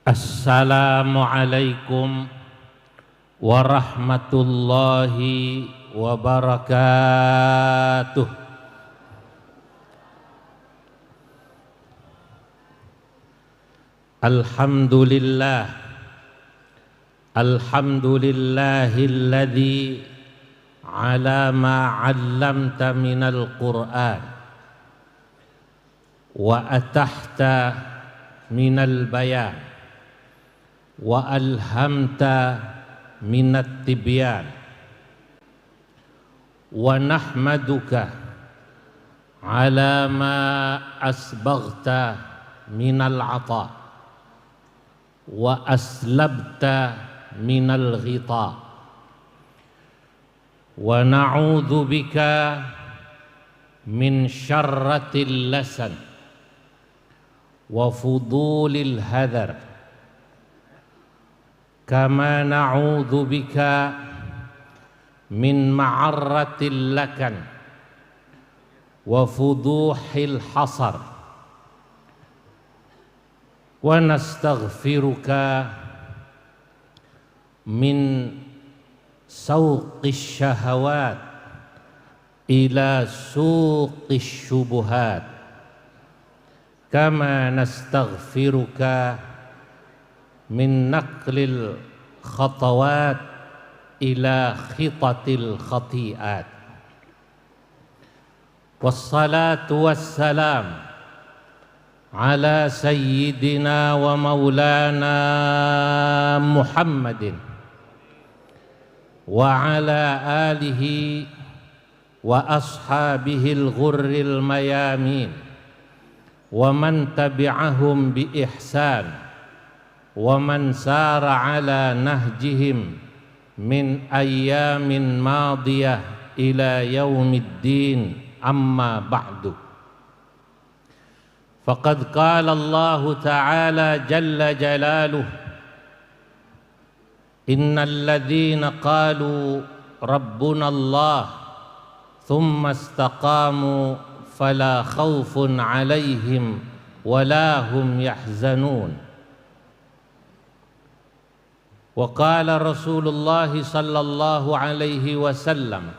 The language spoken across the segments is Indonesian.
Assalamualaikum warahmatullahi wabarakatuh. Alhamdulillahilladzi ala ma 'allamta minal Qur'an wa atahta minal bayan wa alhamta minat tibyan wa nahmaduka ala ma asbaghta minal 'ata wa aslabta minal ghita wa na'udzu bika min syarratil lasan wa fudulil hadar kama na'udzu bika min ma'arratil lakan wa fuduhil hasar wa nastaghfiruka min sauqis syahawat ila suqis syubuhat kama nastaghfiruka min naqlil khatawat ila khitatil khati'at. Wassalatu wassalam ala sayyidina wa maulana Muhammadin wa ala alihi wa ashabihil ghurril mayamin wa man tabi'ahum bi ihsan wa man sara ala nahjihim min ayyamin madiyah ila yaumiddin amma ba'du. Faqad qala Allah ta'ala jalla jalaluh innal ladzina qalu rabbuna Allah thumma istaqamu fala khawfun 'alaihim wala hum yahzanun. Wa qala Rasulullah sallallahu alaihi wasallam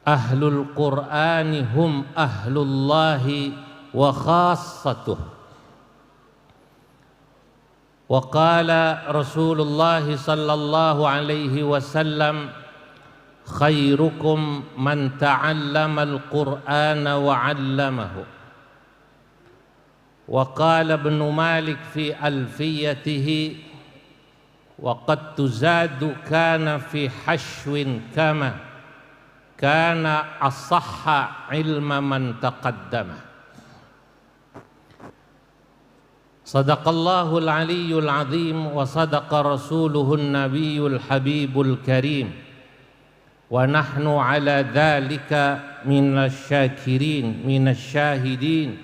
ahlul Qur'ani hum ahlullahi wa khassatuh. Wa qala Rasulullah sallallahu alaihi wasallam khairukum man ta'allama al-Qur'ana wa 'allamahu. Wa qala Ibn Malik fi alfiyatihi wa qad tuzadu kana fi hashwin kama kana asahha ilma man taqaddama. Sadaqallahul aliyyul azim wa sadaqa rasuluhun nabiyyul habibul karim wa nahnu ala dhalika minasy syakirin minasy syahidin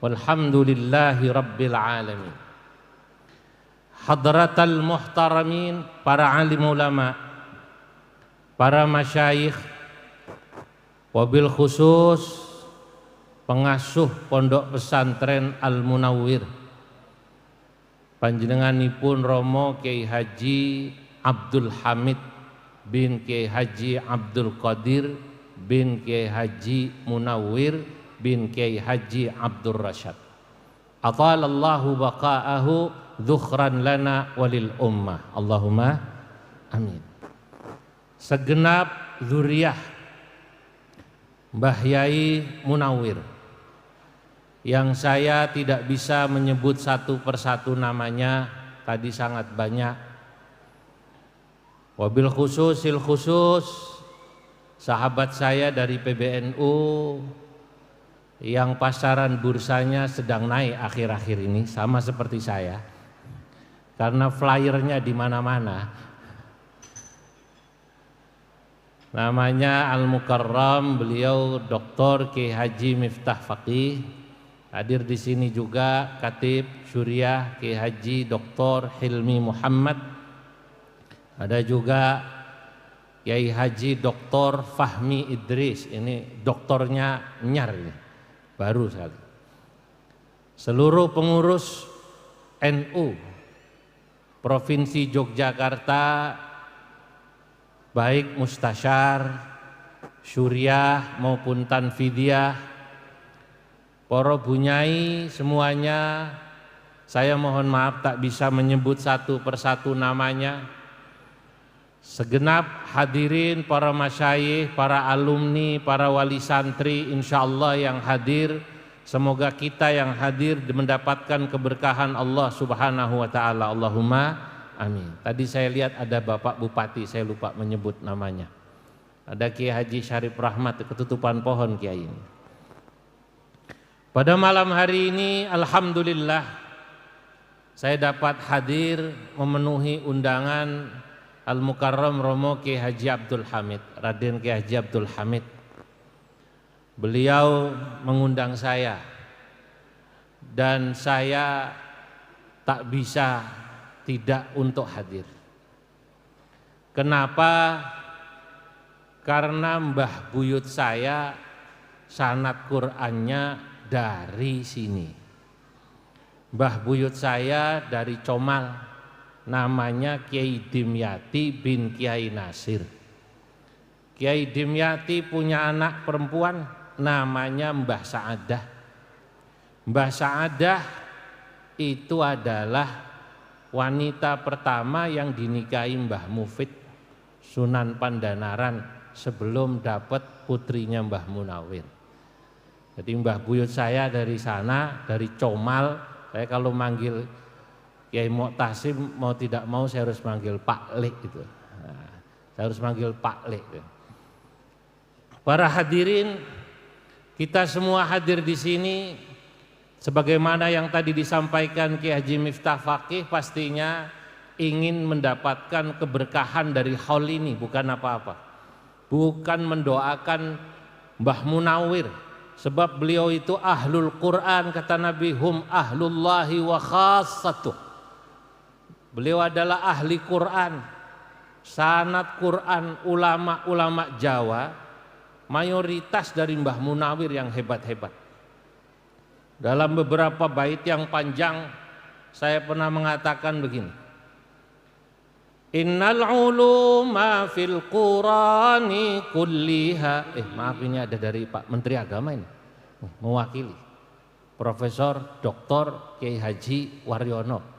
walhamdulillahi rabbil alamin. Hadratal muhtaramin, para alim ulama, para masyayikh, wabil khusus pengasuh pondok pesantren Al Munawwir, panjenenganipun Romo Kiai Haji Abdul Hamid bin Kiai Haji Abdul Qadir bin Kiai Haji Munawwir bin Kiai Haji Abdul Rasyad. Atalallahu baqa'ahu dhukhran lana walil ummah. Allahumma amin. Segenap zuriyah Mbah Yai Munawwir yang saya tidak bisa menyebut satu persatu namanya, tadi sangat banyak. Wabil khususil khusus sahabat saya dari PBNU yang pasaran bursanya sedang naik akhir-akhir ini, sama seperti saya, karena flyernya di mana-mana. Namanya Al Mukarram, beliau Dr. Kiai Haji Miftah Faqih. Hadir di sini juga Khatib Syuriah Kiai Haji Dr. Hilmi Muhammad. Ada juga Kiai Haji Dr. Fahmi Idris. Ini doktornya nyar ini, baru sekali. Seluruh pengurus NU Provinsi Yogyakarta, baik mustasyar, syuriah maupun tanfidiyah, para bunyai semuanya, saya mohon maaf tak bisa menyebut satu persatu namanya. Segenap hadirin, para masyayikh, para alumni, para wali santri, insyaallah yang hadir, semoga kita yang hadir mendapatkan keberkahan Allah Subhanahu wa taala. Allahumma amin. Tadi saya lihat ada Bapak Bupati, saya lupa menyebut namanya. Ada Kiai Haji Syarif Rahmat, ketutupan pohon Kiai ini. Pada malam hari ini alhamdulillah saya dapat hadir memenuhi undangan Al-Mukarram Romo Kiai Haji Abdul Hamid, Raden Kiai Haji Abdul Hamid. Beliau mengundang saya dan saya tak bisa tidak untuk hadir. Kenapa? Karena mbah buyut saya sanad Qur'annya dari sini. Mbah buyut saya dari Comal, namanya Kiai Dimyati bin Kiai Nasir. Kiai Dimyati punya anak perempuan namanya Mbah Sa'adah. Mbah Sa'adah itu adalah wanita pertama yang dinikahi Mbah Mufid Sunan Pandanaran sebelum dapat putrinya Mbah Munawir. Jadi mbah buyut saya dari sana, dari Comal. Saya kalau manggil Kiai Mu'tasim mau tidak mau saya harus manggil Pak Lek gitu. Nah, saya harus manggil Pak Lek. Para hadirin, kita semua hadir di sini sebagaimana yang tadi disampaikan Kiai Haji Miftah Faqih, pastinya ingin mendapatkan keberkahan dari haul ini, bukan apa-apa. Bukan mendoakan Mbah Munawir, sebab beliau itu ahlul Quran, kata Nabi, hum ahlullahi wa khassatuh. Beliau adalah ahli Quran, sanad Quran, ulama-ulama Jawa, mayoritas dari Mbah Munawir yang hebat-hebat. Dalam beberapa bait yang panjang, saya pernah mengatakan begini, innal uluma fil Qurani kulliha. Maaf, ini ada dari Pak Menteri Agama ini, mewakili Profesor Dr. Kiai Haji Waryono.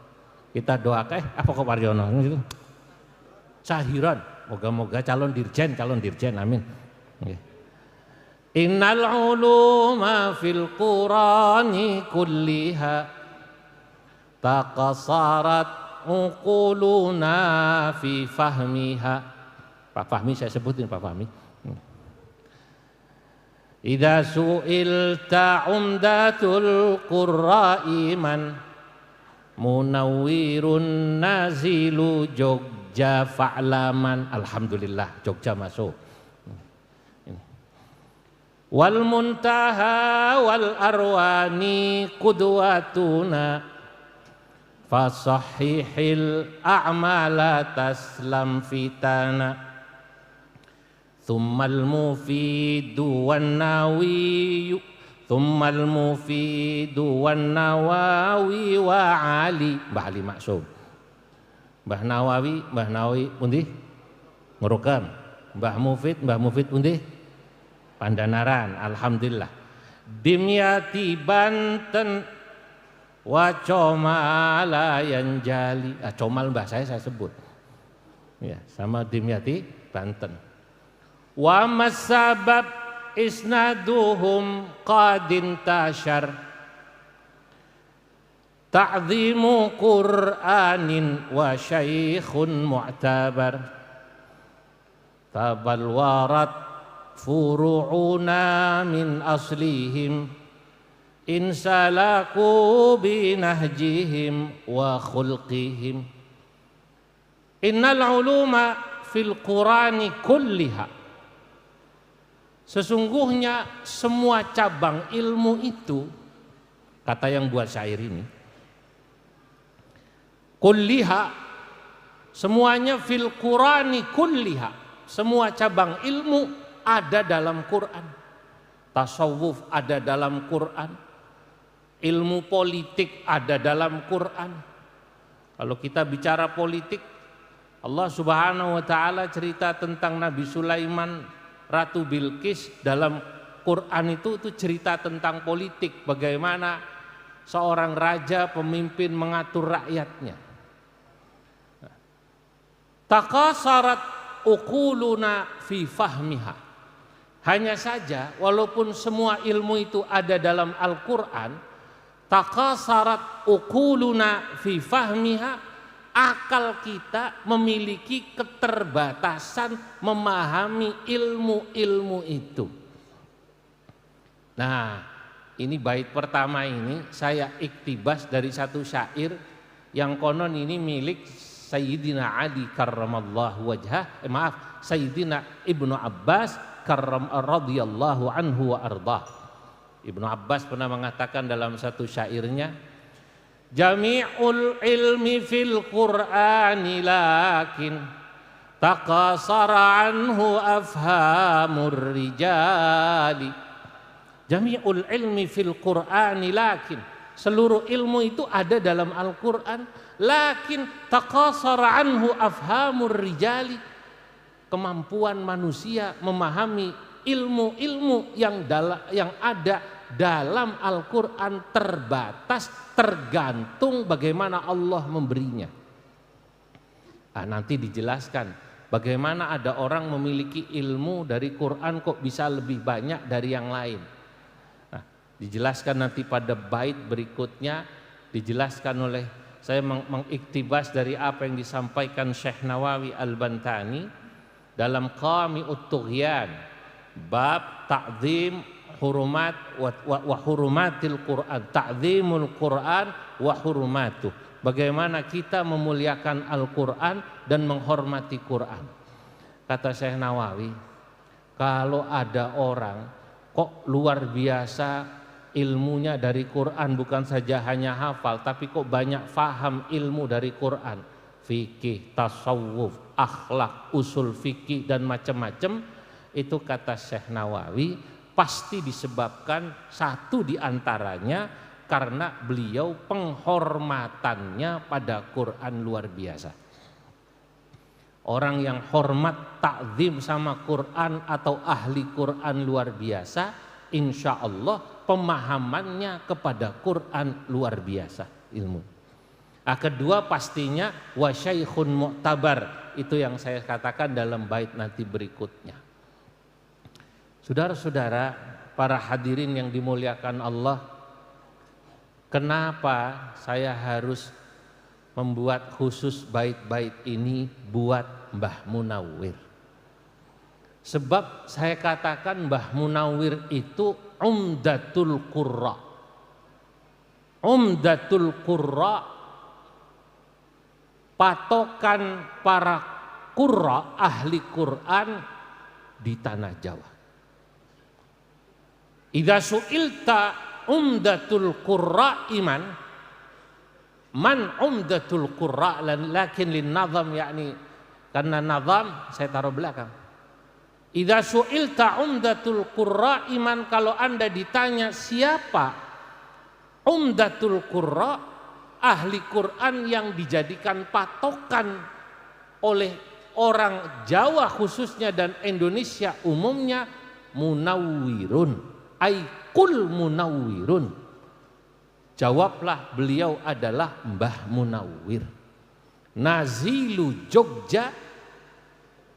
Kita doakan, apa kok Waryono itu? Cahiran, moga-moga calon dirjen, amin. Innal uluma fil Qurani kulliha taqasarat uquluna fi fahmiha. Pak Fahmi saya sebutin, Pak Fahmi. Idza su'ilta umdatul qurra'i man Munawwirun nazilu Jogja fa'laman. Alhamdulillah Jogja masuk. Wal muntaha wal arwani qudwatuna fasahihil a'mala taslam fitana. Thummal mufidu wan nawiyu, thummal mufidu wan nawawi wa ali. Mbah Ali Maksum, Mbah Nawawi pundi Ngrokam, Mbah Mufid pundi Pandanaran. Alhamdulillah. Dimyati Banten wa Comala Yanjali. Comal mbah saya sebut ya, sama Dimyati Banten. Wa masabab isnaduhum qadin tashar ta'zimu Qur'anin wa syaikhun mu'tabar tabal warat furu'una min aslihim insalaku binahjihim wa khulqihim. Innal uluma fil Qur'ani kulliha. Sesungguhnya semua cabang ilmu itu, kata yang buat syair ini, kulliha, semuanya fil Qur'ani kulliha, semua cabang ilmu ada dalam Quran. Tasawuf ada dalam Quran, ilmu politik ada dalam Quran. Kalau kita bicara politik, Allah Subhanahu wa taala cerita tentang Nabi Sulaiman, Ratu Bilqis dalam Quran itu cerita tentang politik, bagaimana seorang raja pemimpin mengatur rakyatnya. Takasarat uquluna fi fahmiha. Hanya saja walaupun semua ilmu itu ada dalam Al-Qur'an, takasarat uquluna fi fahmiha, akal kita memiliki keterbatasan memahami ilmu-ilmu itu. Nah, ini bait pertama ini saya iktibas dari satu syair yang konon ini milik Sayyidina Ali karramallahu wajhah, Sayyidina Ibnu Abbas radhiyallahu anhu wa ardah. Ibnu Abbas pernah mengatakan dalam satu syairnya, jami'ul ilmi fil Qur'ani lakin taqasara anhu afhamur rijali. Jami'ul ilmi fil Qur'ani lakin, seluruh ilmu itu ada dalam Al-Qur'an, lakin taqasara anhu afhamur rijali, kemampuan manusia memahami ilmu-ilmu yang ada dalam Al-Qur'an terbatas, tergantung bagaimana Allah memberinya. Nah, nanti dijelaskan bagaimana ada orang memiliki ilmu dari Quran kok bisa lebih banyak dari yang lain. Nah, dijelaskan nanti pada bait berikutnya, dijelaskan oleh saya mengiktibas dari apa yang disampaikan Syekh Nawawi Al-Bantani dalam Qami'ut Tughyan, bab ta'zim hurumat wa hurumatil Quran, ta'zimul Quran wa hurumatuh. Bagaimana kita memuliakan Al-Quran dan menghormati Quran. Kata Syekh Nawawi, kalau ada orang kok luar biasa ilmunya dari Quran, bukan saja hanya hafal tapi kok banyak faham ilmu dari Quran, fikih, tasawuf, akhlak, usul fikih dan macam-macam, itu kata Syekh Nawawi pasti disebabkan satu diantaranya karena beliau penghormatannya pada Quran luar biasa. Orang yang hormat takzim sama Quran atau ahli Quran luar biasa, insya Allah pemahamannya kepada Quran luar biasa ilmu. Nah, kedua pastinya wa syaikhun mu'tabar, itu yang saya katakan dalam bait nanti berikutnya. Saudara-saudara, para hadirin yang dimuliakan Allah, kenapa saya harus membuat khusus bait-bait ini buat Mbah Munawwir? Sebab saya katakan Mbah Munawwir itu umdatul qurra. Umdatul qurra, patokan para qurra ahli Quran di tanah Jawa. Idza su'ilta umdatul qurra iman, man umdatul qurra, lakin lin nazam, yakni karena nazam saya taruh belakang. Idza su'ilta umdatul qurra iman, kalau Anda ditanya siapa umdatul qurra, ahli Quran yang dijadikan patokan oleh orang Jawa khususnya dan Indonesia umumnya, Munawwirun, Aikul Munawwirun. Jawablah beliau adalah Mbah Munawwir, Nazilu Jogja,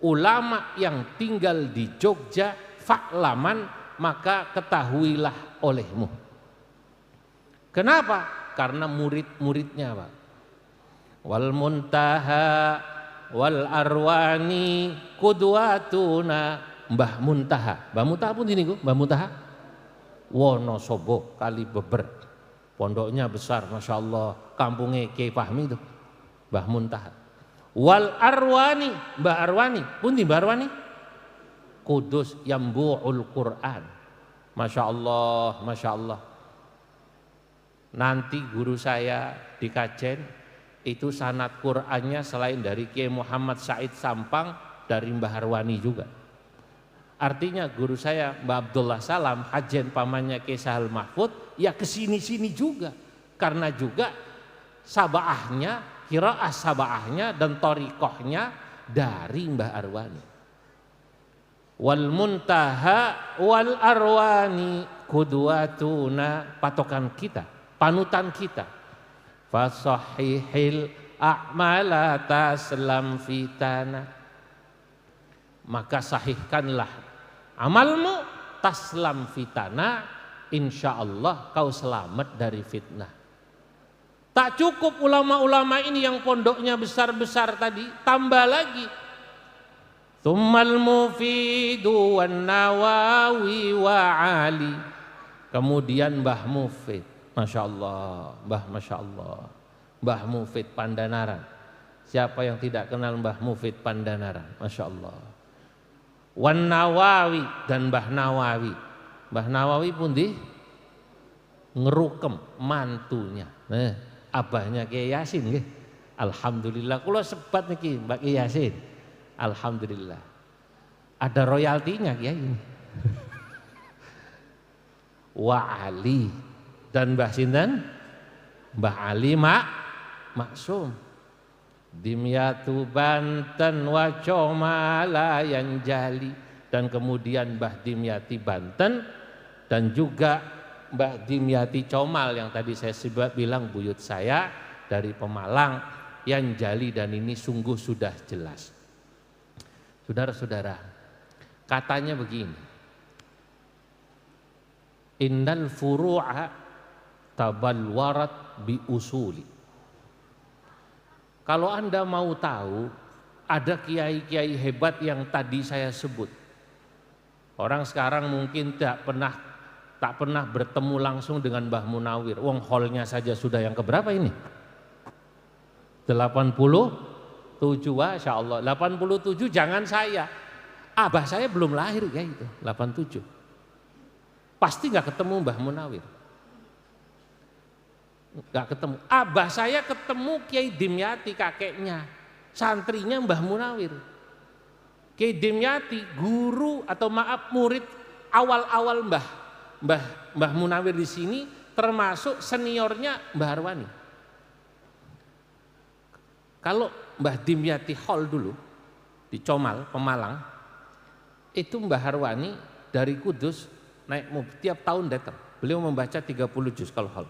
ulama yang tinggal di Jogja, fa'laman, maka ketahuilah olehmu. Kenapa? Karena murid-muridnya, Pak. Wal muntaha wal arwani qudwatuna, Mbah Muntaha. Mbah Muntaha pun ini, Mbah Muntaha Wonosobo Kali Beber, pondoknya besar, masya Allah, kampungnya Kiai Fahmi itu, Mbah Muntaha. Wal Arwani, Mbah Arwani pun di Mbah Arwani Kudus Yambu'ul Quran, masya Allah, masya Allah. Nanti guru saya di Kajen itu sanad Qurannya selain dari Kiai Muhammad Said Sampang, dari Mbah Arwani juga. Artinya guru saya Mbah Abdullah Salam, hajen pamannya Kiai Sahal Mahfud, ya kesini-sini juga. Karena juga sabaahnya, qiraah sabaahnya dan thariqahnya dari Mbah Arwani. Wal muntaha wal arwani qudwatuna, patokan kita, panutan kita. Fasahihil a'mala taslam fitana, maka sahihkanlah amalmu, taslam fitana, insyaallah kau selamat dari fitnah. Tak cukup ulama-ulama ini yang pondoknya besar-besar tadi, tambah lagi tsummal mufidu wan nawawi wa ali, kemudian Mbah Mufid, Masya Allah, Masya Allah, Mbah Mufid Pandanaran. Siapa yang tidak kenal Mbah Mufid Pandanaran? Masya Allah. Wan Nawawi dan Mbah Nawawi. Mbah Nawawi pun di ngerukem mantunya. Nah, abahnya Kiai Yasin nggih. Alhamdulillah kula sebat niki Mbak Kiai Yasin. Alhamdulillah. Ada royaltinya Kiai ini. Wa Ali dan Mbah sinten? Mbah Ali Maksum. Dimyatu Banten wa Comala yang jali, dan kemudian Mbah Dimyati Banten dan juga Mbah Dimyati Comal yang tadi saya bilang buyut saya dari Pemalang yang jali, dan ini sungguh sudah jelas. Saudara-saudara, katanya begini, innal furu'a tabalwarat bi usuli. Kalau Anda mau tahu, ada kiai-kiai hebat yang tadi saya sebut. Orang sekarang mungkin tak pernah bertemu langsung dengan Mbah Munawir. Wong hallnya saja sudah yang keberapa ini? 87, Masya Allah. 87 jangan saya. Abah saya belum lahir ya itu, 87. Pasti nggak ketemu Mbah Munawir. Nggak ketemu. Abah saya ketemu Kiai Dimyati, kakeknya, santrinya Mbah Munawir. Kiai Dimyati guru atau maaf murid awal-awal Mbah Munawir di sini, termasuk seniornya Mbah Arwani. Kalau Mbah Dimyati Hall dulu di Comal, Pemalang, itu Mbah Arwani dari Kudus naik mobil tiap tahun datang. Beliau membaca 30 juz kalau Hall.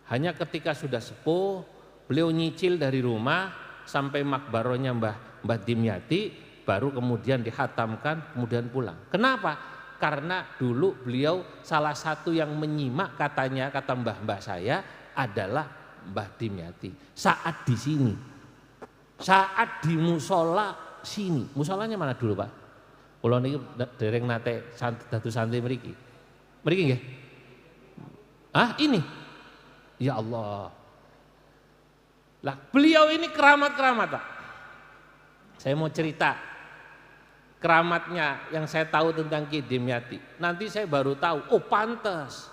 Hanya ketika sudah sepuh, beliau nyicil dari rumah sampai makbaronya Mbah Dimyati, baru kemudian dihatamkan, kemudian pulang. Kenapa? Karena dulu beliau salah satu yang menyimak, katanya, kata mbah-mbah saya adalah Mbah Dimyati. Saat di sini, saat di musola sini, musolanya mana dulu Pak? Kalau niki dereng nate datu santri mriki. Mriki nggih? Ah, ini. Ya Allah. Lah, beliau ini keramat-keramat, Pak. Saya mau cerita keramatnya yang saya tahu tentang Ki Dimyati. Nanti saya baru tahu, oh pantas.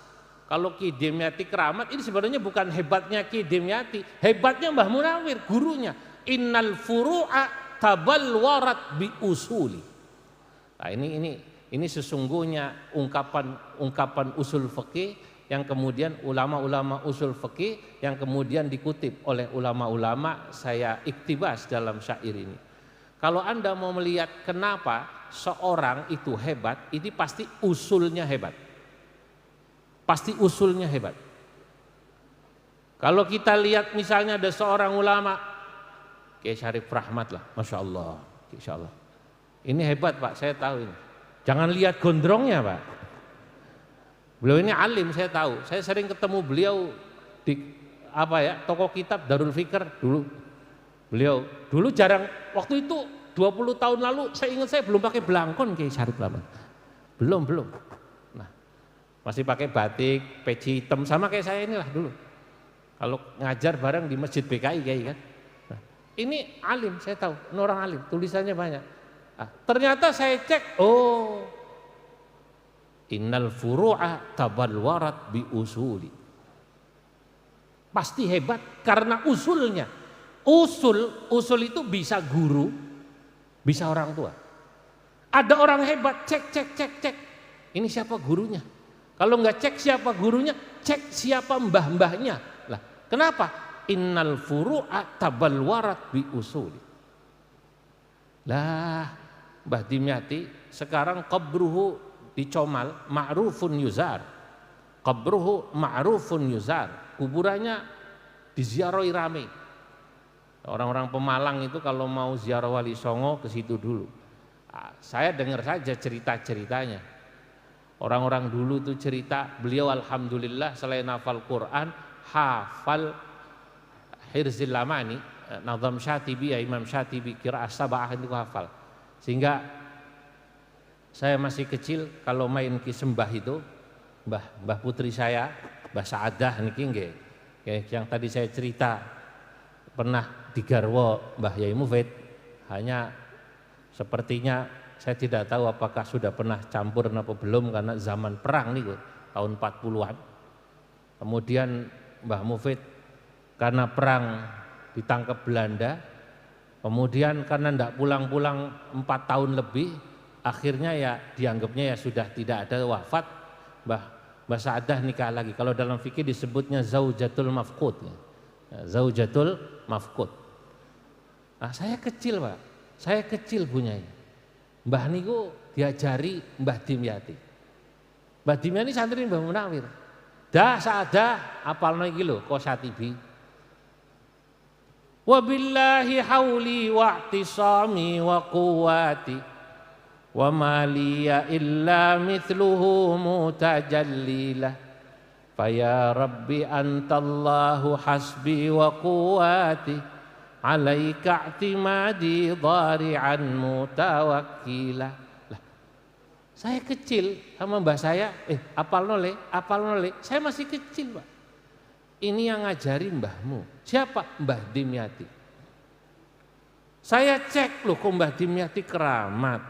Kalau Ki Dimyati keramat, ini sebenarnya bukan hebatnya Ki Dimyati, hebatnya Mbah Munawir, gurunya. Innal furu'a tabalwarat bi usuli. Nah, ini sesungguhnya ungkapan usul fikih yang kemudian ulama-ulama usul fikih yang kemudian dikutip oleh ulama-ulama, saya iktibas dalam syair ini. Kalau Anda mau melihat kenapa seorang itu hebat, ini pasti usulnya hebat. Pasti usulnya hebat. Kalau kita lihat misalnya ada seorang ulama, Kiai Syarif Rahmat lah, Masya Allah, Insya Allah. Ini hebat Pak, saya tahu ini. Jangan lihat gondrongnya Pak. Beliau ini alim, saya tahu. Saya sering ketemu beliau di toko kitab Darul Fikr dulu. Beliau dulu jarang, waktu itu 20 tahun lalu saya ingat saya belum pakai belangkon Kiai Syarif Rahmat. Belum. Nah, masih pakai batik, peci hitam sama kayak saya inilah dulu. Kalau ngajar bareng di Masjid BKI Kiai kan. Nah, ini alim, saya tahu, ini orang alim, tulisannya banyak. Nah, ternyata saya cek, oh, innal furu'a tabalwarat bi usuli. Pasti hebat karena usulnya. Usul itu bisa guru, bisa orang tua. Ada orang hebat, cek. Ini siapa gurunya? Kalau nggak cek siapa gurunya, cek siapa mbah-mbahnya. Lah, kenapa? Innal furu'a tabalwarat bi usuli. Lah, Mbah Dimyati sekarang qabruhu dicomal, ma'rufun yuzar. Qabruhu ma'rufun yuzar. Kuburannya diziarahi rame. Orang-orang Pemalang itu kalau mau ziarah Wali Songo ke situ dulu. Saya dengar saja cerita-ceritanya. Orang-orang dulu itu cerita, beliau alhamdulillah selain hafal Quran, hafal Hirzil Lamani, Nazam Syatibi, ya Imam Syatibi, Qiraah Sab'ah itu hafal. Sehingga saya masih kecil kalau main kisembah itu, Mbah putri saya, Mbah Saadah niki nggih. Yang tadi saya cerita pernah digarwa Mbah Yai Mufid, hanya sepertinya saya tidak tahu apakah sudah pernah campur apa belum karena zaman perang nih tahun 40-an. Kemudian Mbah Mufid karena perang ditangkap Belanda, kemudian karena tidak pulang-pulang 4 tahun lebih, akhirnya ya dianggapnya ya sudah tidak ada, wafat. Mbah Saadah nikah lagi. Kalau dalam fikih disebutnya zaujatul mafqud. Zaujatul mafqud. Nah, saya kecil Pak, saya kecil punya ini. Mbah niku diajari Mbah Dimyati. Mbah Dimyati santri Mbah Munawir. Dah Saadah apalno iki lho Qasatibi. Wa billahi hauli wa i'tisami wa quwwati wa ma liya illa mithluhu mutajallilah. Faya rabbi antallahu hasbi wa quwwati alaika i'timadi dhari'an mutawakkila. Lah, saya kecil sama mbah saya, apal nole. Saya masih kecil Pak. Ini yang ngajari mbahmu. Siapa? Mbah Dimyati. Saya cek loh kok Mbah Dimyati keramat.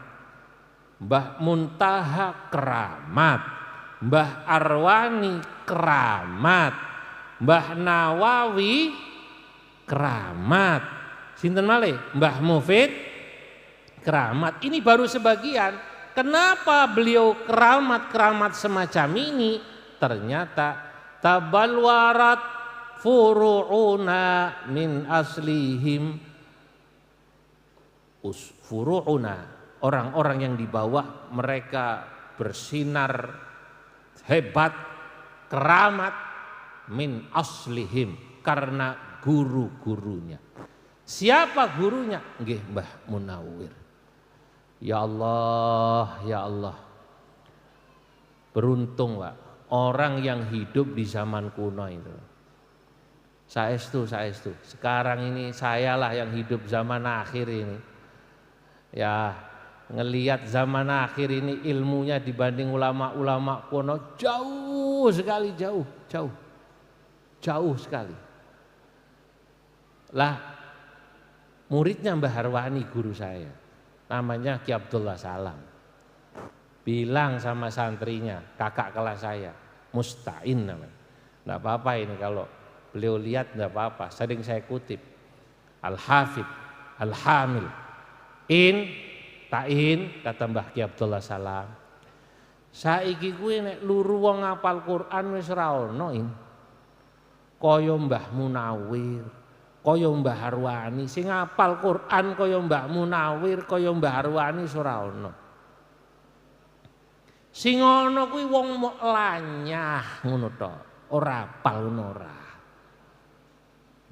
Mbah Muntaha keramat. Mbah Arwani keramat. Mbah Nawawi keramat. Sinten malih? Mbah Mufid keramat. Ini baru sebagian. Kenapa beliau keramat semacam ini? Ternyata tabalwarat furu'una min aslihim. Furu'una, orang-orang yang di bawah mereka bersinar hebat, keramat min aslihim, karena guru-gurunya. Siapa gurunya? Nggih Mbah Munawir. Ya Allah, ya Allah. Beruntung Pak orang yang hidup di zaman kuno itu. Saestu. Sekarang ini sayalah yang hidup zaman akhir ini. Ya, ngelihat zaman akhir ini ilmunya dibanding ulama-ulama kuno jauh sekali, jauh sekali. Lah, muridnya Mbah Harwani guru saya, namanya Ki Abdullah Salam. Bilang sama santrinya, kakak kelas saya, Musta'in namanya. Enggak apa-apa ini kalau beliau lihat enggak apa-apa, sering saya kutip. Al-Hafid, Al-Hamil. Ta'in, kata Mbah Ki Abdullah Salam. Saiki kuwi nek luru wong ngapal Quran wis ora ono in. Kaya Mbah Munawir, kaya Mbah Harwani, sing ngapal Quran kaya Mbah Munawir, kaya Mbah Harwani wis ora ono. Sing ana kuwi wong mok lanyah ngono tok, ora apal ngono ora.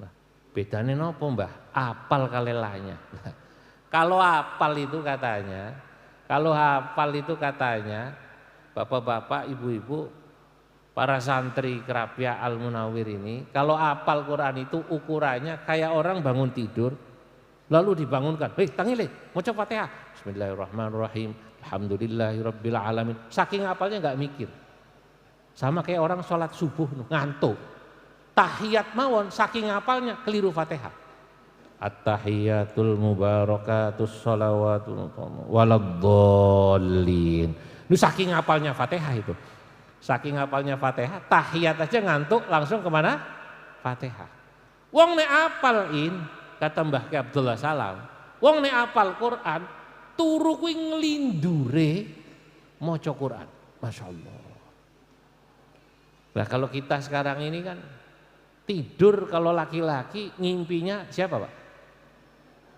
Nah, bedane napa, Mbah? Apal kali lanyah. Kalau hafal itu katanya, bapak-bapak, ibu-ibu, para santri Krapia Al Munawir ini, kalau hafal Quran itu ukurannya kayak orang bangun tidur, lalu dibangunkan, tangile, maca Fatihah, Bismillahirrahmanirrahim, Alhamdulillahirabbil alamin. Saking hafalnya nggak mikir, sama kayak orang sholat subuh ngantuk, tahiyat mawon, saking hafalnya keliru Fatihah. At-tahiyatul mubarakatus shalawatul waladdallin. Lu saking hafalnya Fatihah itu. Saking hafalnya Fatihah, tahiyat aja ngantuk langsung kemana? Fatihah. Wong nek apalin, kata Mbah Ki Abdullah Salam, wong nek apal Quran turu kuwi nglindure maca Quran. Masya Allah. Nah kalau kita sekarang ini kan tidur, kalau laki-laki ngimpinya siapa Pak?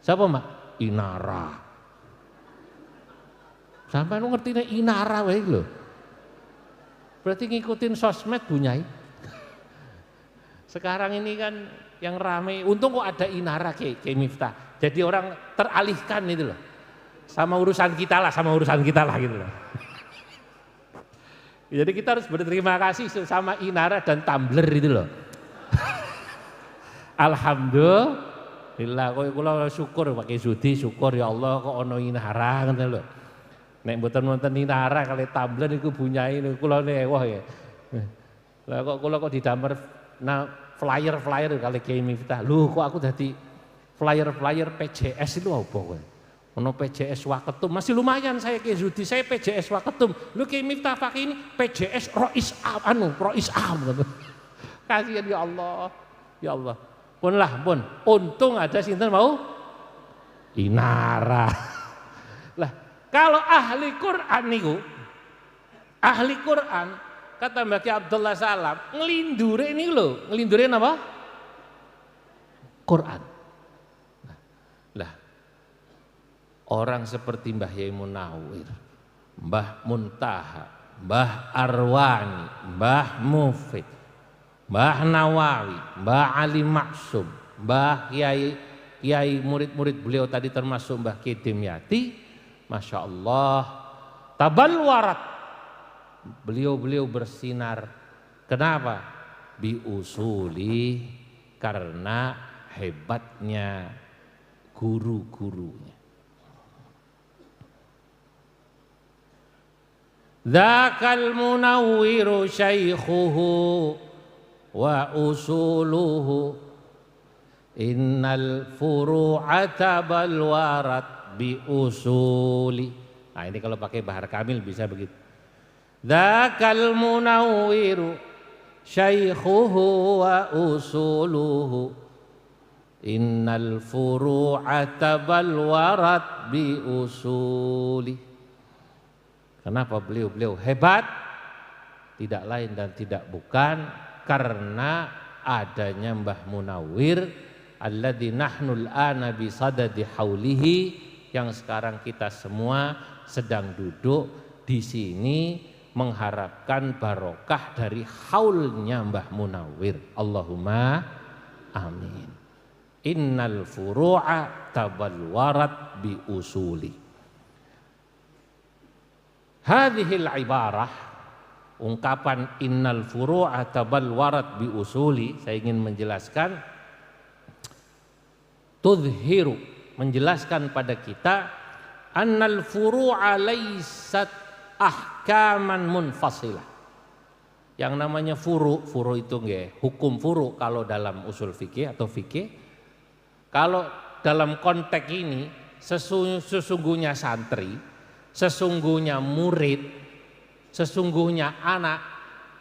Siapa Mbak? Inara. Sampai lu ngerti Inara wae lho. Berarti ngikutin sosmed bunyai. Sekarang ini kan yang rame, untung kok ada Inara kayak Miftah. Jadi orang teralihkan itu loh. Sama urusan kita lah gitu loh. Jadi kita harus berterima kasih sama Inara dan Tumblr itu loh. Alhamdulillah, kula syukur pakai Sudi, syukur ya Allah kok ono Inara ngoten lho. Nek mboten Inara kali Tumblr iku bunyai kula ewah ya. Lah kok didamar flyer kali Kiai Miftah. Lho kok aku dadi flyer PJS itu apa kowe? Ono PJS Waketum, masih lumayan saya Kiai Zudi, saya PJS Waketum. Lu Kiai Miftah Fakih ini PJS Rois Am gitu. Kasihan ya Allah. Ya Allah. Pun. Untung ada sinten mau Inara. Lah, kalau ahli Quran niku, ahli Quran kata Mbak Ki Abdullah Salam, nglindure ini lho, nglindure apa? Quran. Lah, orang seperti Mbah Yai Munawir, Mbah Muntaha, Mbah Arwani, Mbah Mufid, Mbah Nawawi, Mbah Ali Maksum, Mbah Kiai murid-murid beliau tadi termasuk Mbah Ki Dimyati, Masya Allah, tabalwarat, beliau bersinar. Kenapa? Biusuli, karena hebatnya guru-gurunya. Dzakal munawwiru syaikhuhu wa usuluhu innal furu'ata balwarat bi usuli. Nah ini kalau pakai Bahar Kamil bisa begitu. Dzakal munawwiru syaikhuhu wa usuluhu innal furu'ata balwarat bi usuli. Kenapa beliau hebat? Tidak lain dan tidak bukan karena adanya Mbah Munawwir alladzi nahnul ana bi sadadi haulihi, yang sekarang kita semua sedang duduk di sini mengharapkan barokah dari haulnya Mbah Munawwir. Allahumma amin. Innal furu'a tabalwarat bi usuli. Hadhil ibarah, ungkapan innal furu'a tabalwarat bi usuli, saya ingin menjelaskan, tudhiru, menjelaskan pada kita annal furu'a laysat ahkaman munfasilah. Yang namanya furu itu nggih hukum furu kalau dalam usul fikih atau fikih. Kalau dalam konteks ini sesungguhnya santri, sesungguhnya murid, sesungguhnya anak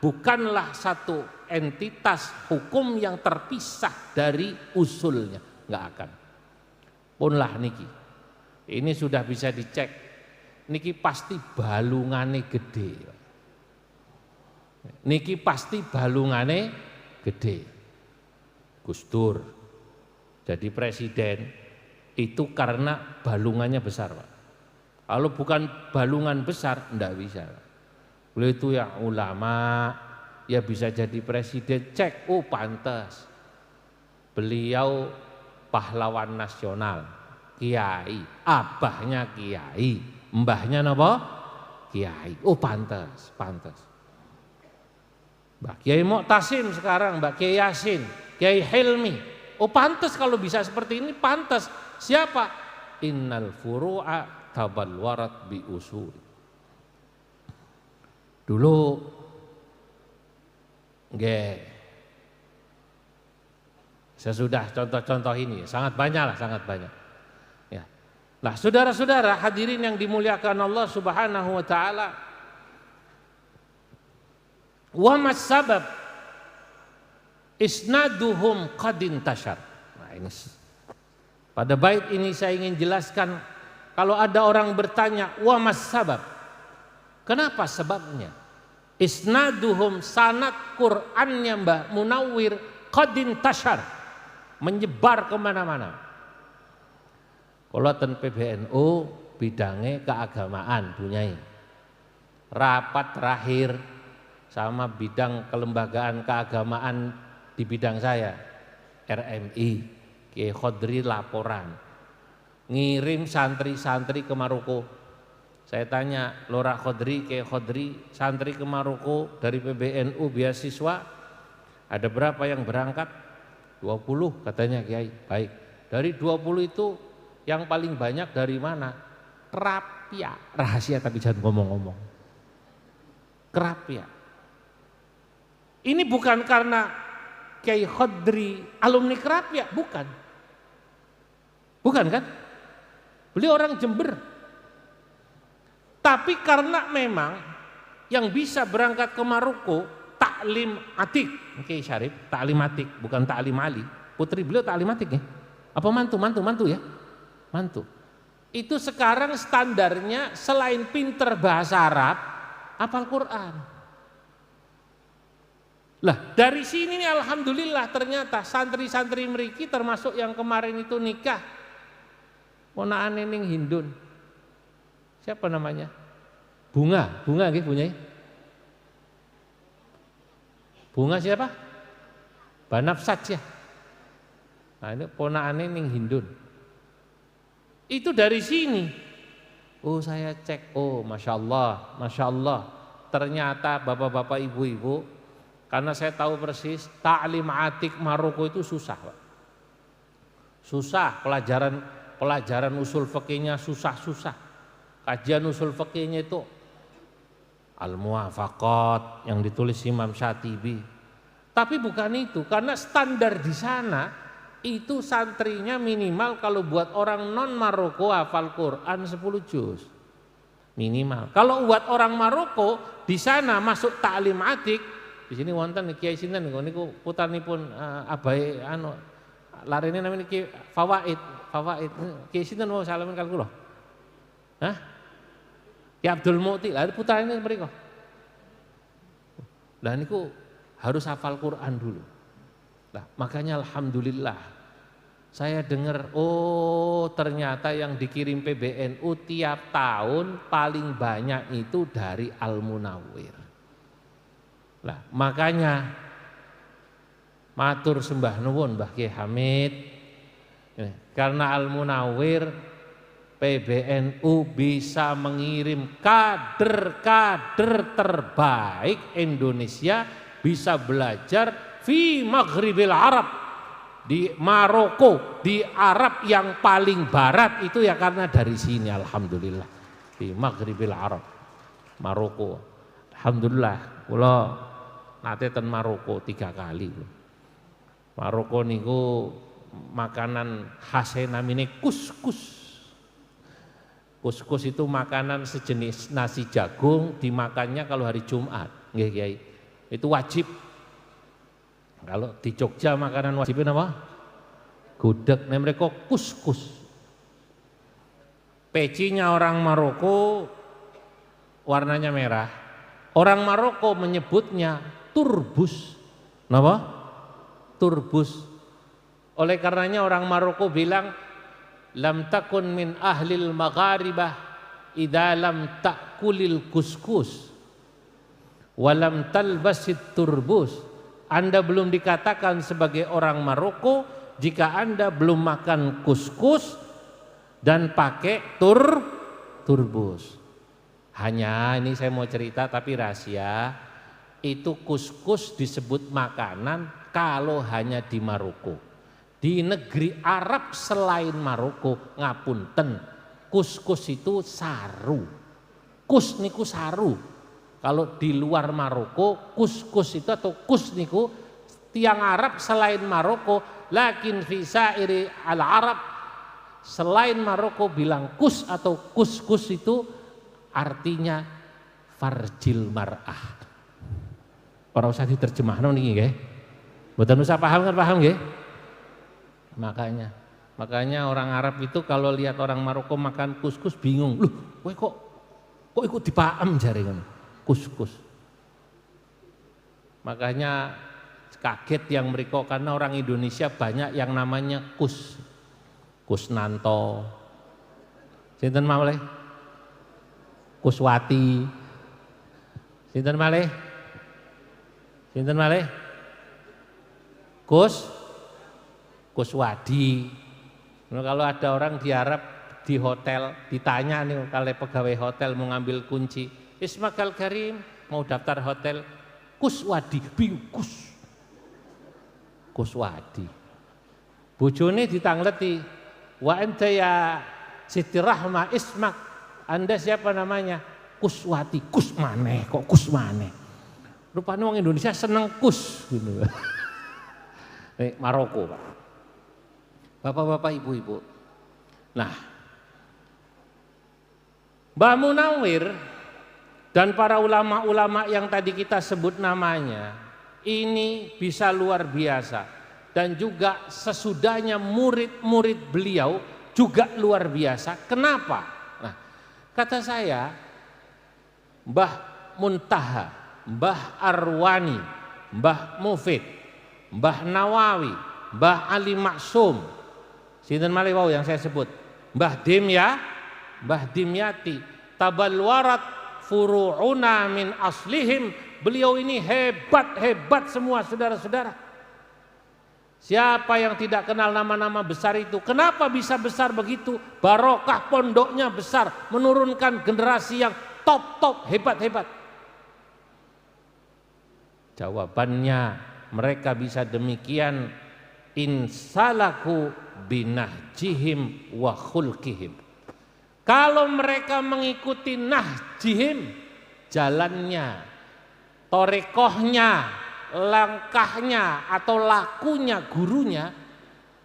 bukanlah satu entitas hukum yang terpisah dari usulnya, nggak akan. Punlah niki, ini sudah bisa dicek, niki pasti balungane gede, niki pasti balungane gede. Gus Dur jadi presiden itu karena balungannya besar Pak. Kalau bukan balungan besar, enggak bisa. Beliau itu yang ulama, ya bisa jadi presiden, cek, oh pantas. Beliau pahlawan nasional, kiai, abahnya kiai, mbahnya napa? Kiai, oh pantas. Mbak Kiai Mu'tasim sekarang, Mbak Kiai Yasin, Kiai Hilmi, oh pantas kalau bisa seperti ini, pantas. Siapa? Innal furu'a tabalwarat bi usul. Dulu nggih, sesudah contoh-contoh ini sangat banyak. Ya. Nah, saudara-saudara hadirin yang dimuliakan Allah Subhanahu wa taala, wa mas sabab isnaduhum qad intashar. Nah, ini pada bait ini saya ingin jelaskan kalau ada orang bertanya, wa mas sabab? Kenapa sebabnya? Isnaduhum, sanad Qur'annya Mbah Munawwir qadin tashar, menyebar kemana-mana. Kalau ten PBNU bidangnya keagamaan bunyai. Rapat terakhir sama bidang kelembagaan keagamaan di bidang saya, RMI, Kiai Khodri laporan, ngirim santri-santri ke Maroko. Saya tanya, Lora Khodri, Kiai Khodri, santri ke Maroko dari PBNU beasiswa, ada berapa yang berangkat? 20 katanya Kiai. Baik, dari 20 itu yang paling banyak dari mana? Kerapia, rahasia tapi jangan ngomong-ngomong. Kerapia. Ini bukan karena Kiai Khodri alumni Kerapia, bukan. Bukan kan? Beliau orang Jember. Tapi karena memang yang bisa berangkat ke Maroko taklim atik. Oke, Syarif, taklim atik, bukan taklim ali. Putri beliau taklim atik ya? Apa mantu ya? Mantu. Itu sekarang standarnya selain pinter bahasa Arab, hafal Quran. Lah dari sini nih alhamdulillah ternyata santri-santri meriki termasuk yang kemarin itu nikah ponaan ning Hindun. Siapa namanya? Bunga nggih punya. Bunga siapa? Banafsat ya. Nah ini ponaan ning Hindun. Itu dari sini. Oh saya cek, oh Masya Allah, ternyata bapak-bapak ibu-ibu, karena saya tahu persis taklim atik Maroko itu susah Pak. Susah, pelajaran usul fikihnya susah. Kajian usul fikihnya itu Al-Muwafaqat yang ditulis Imam Syatibi. Tapi bukan itu, karena standar di sana itu santrinya minimal kalau buat orang non Maroko hafal Quran 10 juz minimal. Kalau buat orang Maroko di sana masuk taklim atik, di sini wonten kiai sinten niku putanipun abai anu larene namanya kiai fawaid kiai sinten mau salaman kali kula. Hah? Ki Abdul Muti, lah putrane mriko. Lah niku harus hafal Quran dulu. Nah, makanya alhamdulillah saya dengar, oh ternyata yang dikirim PBNU tiap tahun paling banyak itu dari Al-Munawwir. Nah, makanya matur sembah nuwun Mbah Kiai Hamid, karena Al-Munawwir PBNU bisa mengirim kader-kader terbaik Indonesia bisa belajar fi Maghribil Arab, di Maroko, di Arab yang paling barat itu ya karena dari sini alhamdulillah. Di Maghribil Arab, Maroko. Alhamdulillah kula nate ten Maroko 3 kali. Maroko niku makanan khasnya namanya kuskus. Kuskus itu makanan sejenis nasi jagung, dimakannya kalau hari Jumat. Nggih Kiai. Itu wajib. Kalau di Jogja makanan wajibnya apa? Gudeg, mereka kuskus. Pecinya orang Maroko warnanya merah. Orang Maroko menyebutnya turbus. Kenapa? Turbus. Oleh karenanya orang Maroko bilang, lam takun min ahlil magharibah idza lam ta'kulil kuskus walam talbasit turbus. Anda belum dikatakan sebagai orang Maroko jika Anda belum makan kuskus dan pakai turbus. Hanya ini saya mau cerita tapi rahasia, itu kuskus disebut makanan kalau hanya di Maroko. Di negeri Arab selain Maroko, ngapunten, kuskus itu saru. Kus niku saru. Kalau di luar Maroko, kuskus itu atau kus niku tiang Arab selain Maroko, lakin fi sairi al-Arab, selain Maroko bilang kus atau kuskus itu artinya farjil mar'ah. Ora usah diterjemahno niki nggih. Mboten usah paham kan paham nggih? Makanya Makanya orang Arab itu kalau lihat orang Maroko makan kuskus bingung. Loh, kowe kok ikut dipaem jare ngono. Kuskus. Makanya kaget yang mereka karena orang Indonesia banyak yang namanya Kusnanto. Sinten malih? Kuswati. Sinten malih? Sinten malih? Kuswadi. Nah, kalau ada orang di Arab di hotel ditanya nih kalau pegawai hotel mau ngambil kunci, Ismakal Karim mau daftar hotel, Kuswadi, bingung Kuswadi. Bojone ditangleti, wa anta ya Siti Rahma Ismak, Anda siapa namanya? Kuswati, kus maneh kok kus maneh. Rupanya orang Indonesia seneng kus gitu. Maroko, Pak. Bapak-bapak, ibu-ibu. Nah, Mbah Munawir dan para ulama-ulama yang tadi kita sebut namanya, ini bisa luar biasa. Dan juga sesudahnya murid-murid beliau juga luar biasa. Kenapa? Nah, kata saya, Mbah Muntaha, Mbah Arwani, Mbah Mufid, Mbah Nawawi, Mbah Ali Maksum, sinten malih wau yang saya sebut, Mbah Dimyati, tabalwarat furu'una min aslihim. Beliau ini hebat semua saudara-saudara. Siapa yang tidak kenal nama-nama besar itu? Kenapa bisa besar begitu? Barokah pondoknya besar, menurunkan generasi yang top, hebat. Jawabannya mereka bisa demikian insalaku binahjihim wa khulqihim. Kalau mereka mengikuti nahjihim, jalannya, torekohnya, langkahnya atau lakunya gurunya,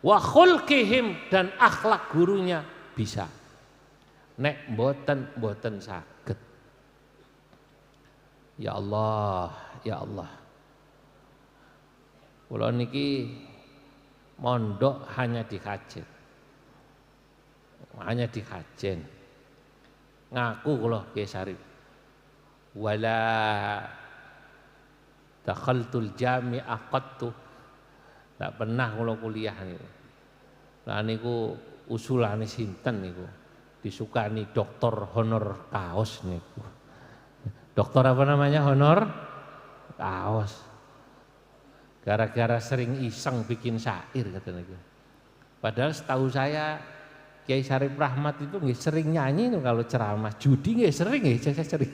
wa khulqihim dan akhlak gurunya bisa. Nek boten saged. Ya Allah, ya Allah. Kula niki mondok hanya di Kajen. Ngaku kula Kiai Syarif. Wala dakhaltul jami'ah qattu. Tak pernah kula kuliah niku. Lah niku usulane sinten niku? Disukani doktor honor kaos niku. Doktor apa namanya? Honor kaos. Gara-gara sering iseng bikin syair katanya gitu. Padahal setahu saya Kiai Syarif Rahmat itu nggak sering nyanyi tuh kalau ceramah. Judi nggak sering saya sering.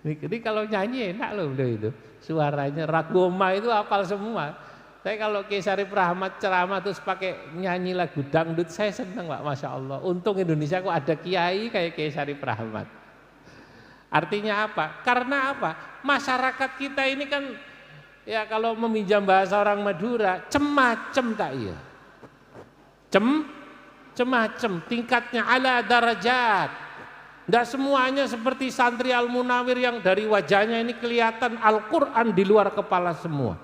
Ini kalau nyanyi enak loh beliau itu. Suaranya ragoma itu hafal semua. Saya kalau Kiai Syarif Rahmat ceramah terus pakai nyanyi lagu dangdut saya seneng Pak, Masya Allah. Untung Indonesia kok ada kiai kayak Kiai Syarif Rahmat. Artinya apa? Karena apa? Masyarakat kita ini kan ya kalau meminjam bahasa orang Madura, cemacem tak iya. Cemacem, tingkatnya ala darajat. Tidak semuanya seperti santri Al-Munawir yang dari wajahnya ini kelihatan Al-Quran di luar kepala semua.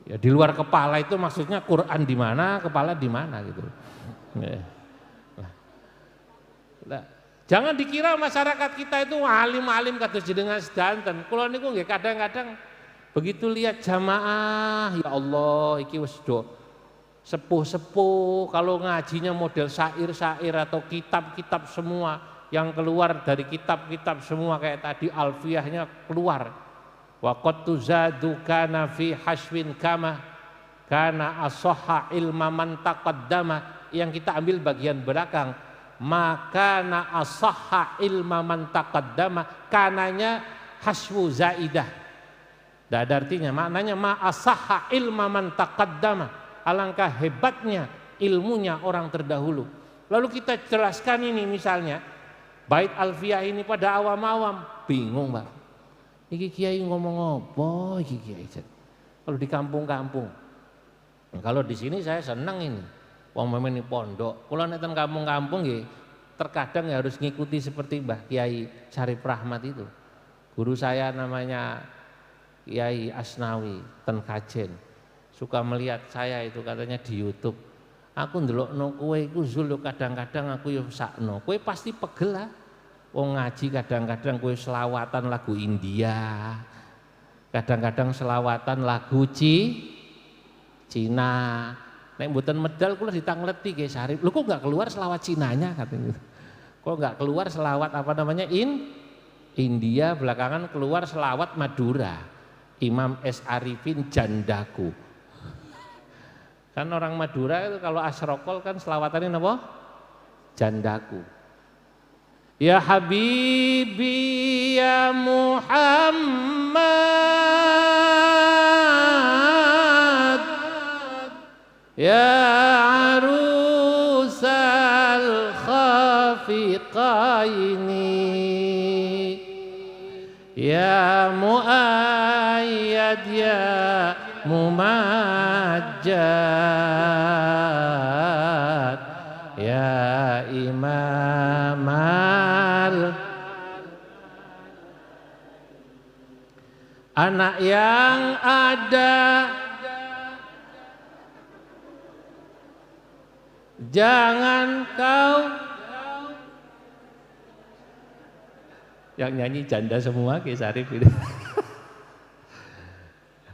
Ya di luar kepala itu maksudnya Quran di mana, kepala di mana gitu. Nah, jangan dikira masyarakat kita itu alim-alim kados jenengan sedanten. Kula niku nggih kadang-kadang begitu lihat jamaah, ya Allah, iki wis do sepuh-sepuh, kalau ngajinya model syair-syair atau kitab-kitab semua yang keluar dari kitab-kitab semua kayak tadi alfiyahnya keluar. Wa qad tuzadu kana fi haswin kama kana asahha ilma man taqaddama, yang kita ambil bagian belakang. Maka na asahha ilma man taqaddama, kananya haswu zaidah. Tidak ada artinya, maknanya ma'asaha ilma man taqaddama, alangkah hebatnya ilmunya orang terdahulu. Lalu kita jelaskan ini misalnya bait alfiyah ini pada awam-awam bingung Pak. Iki kiai ngomong apa iki kiai? Kalau di kampung-kampung. Kalau di sini saya senang ini. Wong memang ini pondok. Kalau nek teng kampung-kampung nggih terkadang ya harus ngikuti seperti Mbah Kiai Syarif Rahmat itu. Guru saya namanya Kiai Asnawi ten Kajen, suka melihat saya itu katanya di YouTube Aku ndelokno kowe iku Zul kadang-kadang aku yo sakno. Kowe pasti pegel lah. Wong ngaji kadang-kadang kowe selawatan lagu India. Kadang-kadang selawatan lagu Cina. Nek mboten medal kula ditangleti Ki Sarif. Lho kok enggak keluar selawat Cinanya katanya. Kok enggak keluar selawat apa namanya India, belakangan keluar selawat Madura. Imam S. Arifin Jandaku. Kan orang Madura itu kalau asrokol kan selawatannya apa? Jandaku. Ya Habibi ya Muhammad ya arusal khafiqaini ya muayyad ya mumajjad ya imamal anak yang ada jangan kau yang nyanyi janda semua Ki Sarif ini.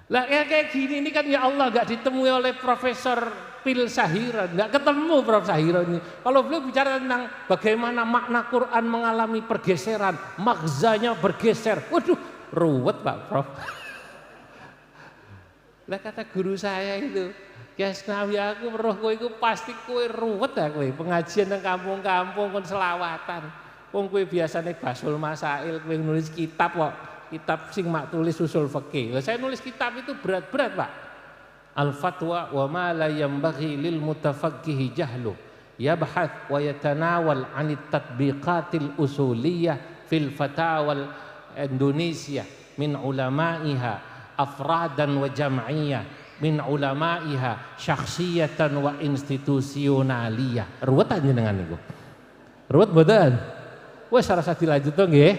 Lah ya kayak gini ini kan ya Allah gak ditemui oleh Profesor Pil Sahiran, gak ketemu Prof Sahiran ini. Kalau beliau bicara tentang bagaimana makna Quran mengalami pergeseran, maghzanya bergeser, waduh ruwet Pak Prof. Lah kata guru saya itu, Yasnawi aku roh kowe iku pasti kowe ruwet ya kowe pengajian nang kampung-kampung kon selawatan. Wong kowe biasane basul masail kowe nulis kitab kok. Kitab sing mak tulis usul fikih. Lah saya nulis kitab itu berat-berat, Pak. Al-fatwa wa ma la yanbaghi lil mutafaqqihi jahlu. Yabhath wa yatanawal 'anit tatbiqatil usuliyah fil fatawal Indonesia min ulama'iha afradan wa jam'iyah min ulama'iha syakhsiyatan wa institusionaliyah. Ruwet aja dengan niku. Ruwet mboten? Wes rasa dilanjut to nggih?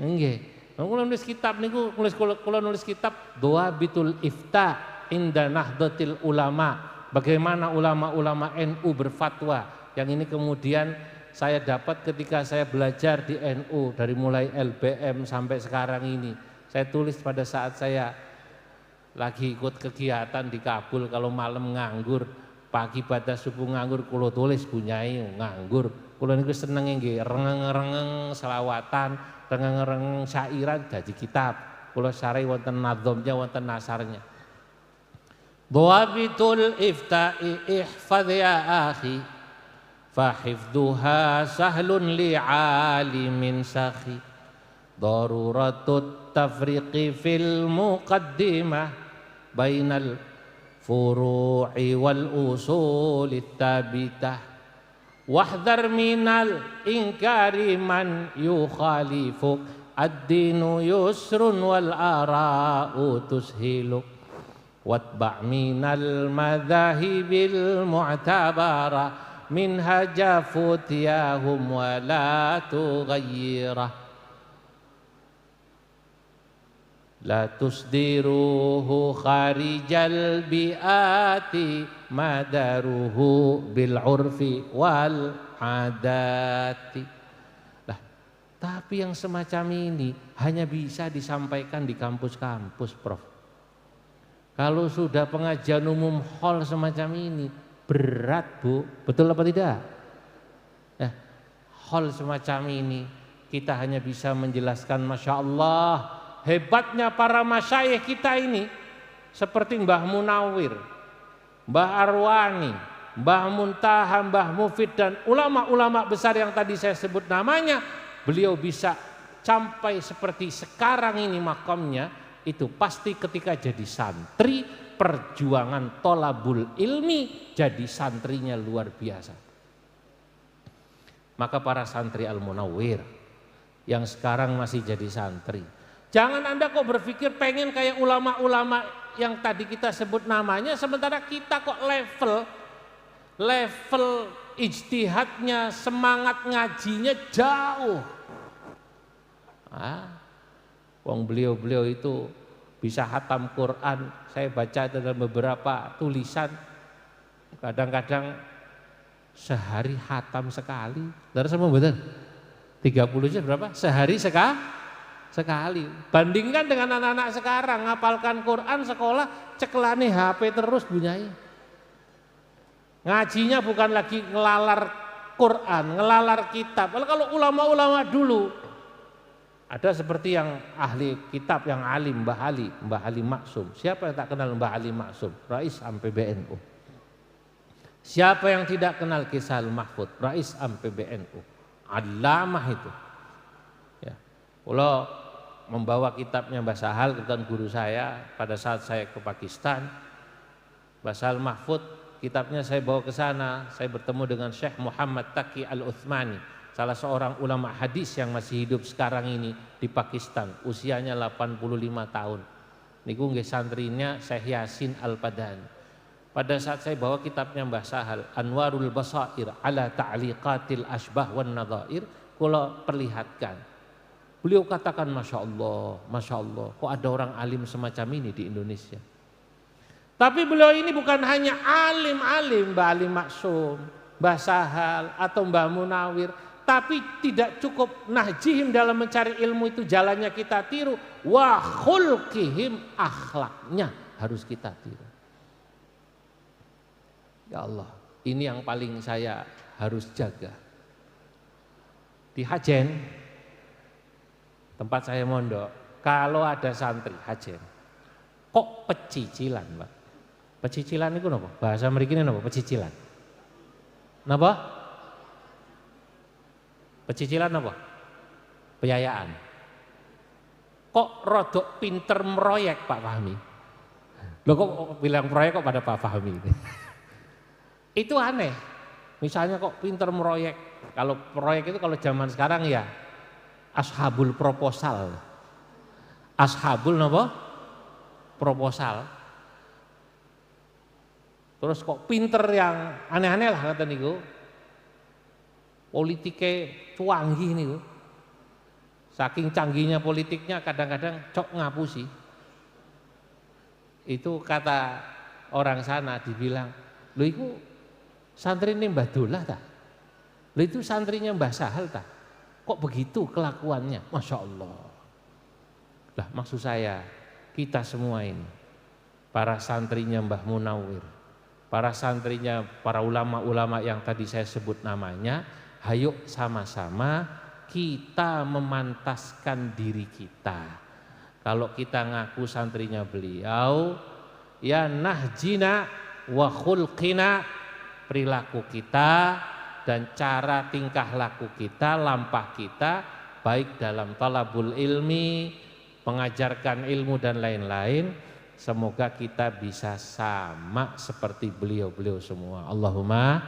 Nggih. Kula nulis kitab niku, kula nulis kitab Dhawabitul Ifta inda Nahdlatul Ulama. Bagaimana ulama-ulama NU berfatwa. Yang ini kemudian saya dapat ketika saya belajar di NU dari mulai LBM sampai sekarang ini. Saya tulis pada saat saya lagi ikut kegiatan di Kabul, kalau malam nganggur, pagi pada subuh nganggur, kula tulis bunyai nganggur. Kula niku seneng nggih rengeng-rengeng selawatan, rengeng-rengeng syairan dadi kitab. Kula sarai wonten nadzamnya, wonten nasarnya. Dhawabitul ifta'i ihfadz ya akhi fahifdhuha sahlun li'alimin sakhi daruratut tafriqi fil muqaddimah bainal furu'i wal usulit tabitah wahdhar minal inkari man yukhalifuk ad-dinu yusrun wal ara'u tushiluk watba' minal madhahibil mu'tabara minhaja futiyahum wa la tughayyirah la tusdiruhu kharijal bi'ati madaruhu bil urfi wal adati. Lah, tapi yang semacam ini hanya bisa disampaikan di kampus-kampus, Prof. Kalau sudah pengajian umum hall semacam ini berat, Bu. Betul apa tidak? Hall semacam ini kita hanya bisa menjelaskan Masya Allah hebatnya para masyayikh kita ini, seperti Mbah Munawir, Mbah Arwani, Mbah Muntaha, Mbah Mufid dan ulama-ulama besar yang tadi saya sebut namanya. Beliau bisa sampai seperti sekarang ini makamnya, itu pasti ketika jadi santri perjuangan tolabul ilmi, jadi santrinya luar biasa. Maka para santri Al-Munawwir yang sekarang masih jadi santri, jangan Anda kok berpikir pengen kayak ulama-ulama yang tadi kita sebut namanya, sementara kita kok level ijtihadnya, semangat ngajinya jauh. Wong beliau itu bisa hatam Quran. Saya baca dalam beberapa tulisan Kadang-kadang sehari hatam sekali. Saudara semua betul? 30 juz berapa? Sehari sekali. Bandingkan dengan anak-anak sekarang ngapalkan Quran sekolah ceklane HP terus bunyai. Ngajinya bukan lagi ngelalar Quran, ngelalar kitab. Kalau ulama-ulama dulu ada seperti yang ahli kitab yang alim, Mbah Ali Maksum. Siapa yang tak kenal Mbah Ali Maksum? Rais Am PBNU. Siapa yang tidak kenal Kisahul Mahfud? Rais Am PBNU. Alamah itu. Ya. Kalau membawa kitabnya Mbah Sahal, kebetulan guru saya pada saat saya ke Pakistan, Mbah Sahal Mahfud, kitabnya saya bawa ke sana. Saya bertemu dengan Syekh Muhammad Taqi Al-Uthmani, salah seorang ulama hadis yang masih hidup sekarang ini di Pakistan, usianya 85 tahun. Niku nggih santrinya Syekh Yasin Al-Padani. Pada saat saya bawa kitabnya Mbah Sahal, Anwarul Basair ala Ta'liqatil Ashbah wan Nadhair, kula perlihatkan. Beliau katakan Masya Allah, kok ada orang alim semacam ini di Indonesia. Tapi beliau ini bukan hanya alim-alim, Mbah Ali Maksum, Mbah Sahal atau Mbah Munawir, tapi tidak cukup nahjihim dalam mencari ilmu itu jalannya kita tiru, wa khulqihim, akhlaknya harus kita tiru. Ya Allah, ini yang paling saya harus jaga. Di Hajen, tempat saya mondok, kalau ada santri Hajen, kok pecicilan, Pak? Pecicilan itu apa? Bahasa mriki napa? Pecicilan. Napa? Pecicilan apa? Peyayaan. Kok rodok pinter meroyek Pak Fahmi? Loh kok bilang proyek kok pada Pak Fahmi? Itu aneh. Misalnya kok pinter meroyek. Kalau proyek itu kalau zaman sekarang ya ashabul proposal. Ashabul napa? Proposal. Terus kok pinter yang aneh-aneh lah kata niku. Politiknya cuanggih niku. Saking canggihnya politiknya kadang-kadang cok ngapusi. Itu kata orang sana dibilang, "Lho iku santri ini Mbah Dolah ta? Lho itu santrinya Mbah Sahal ta? Kok begitu kelakuannya?" Masya Allah. Lah maksud saya, kita semua ini, para santrinya Mbah Munawir, para santrinya, para ulama-ulama yang tadi saya sebut namanya, hayo sama-sama kita memantaskan diri kita. Kalau kita ngaku santrinya beliau, ya nahjina wa khulqina, perilaku kita dan cara tingkah laku kita, lampah kita, baik dalam talabul ilmi, mengajarkan ilmu dan lain-lain, semoga kita bisa sama seperti beliau-beliau semua. Allahumma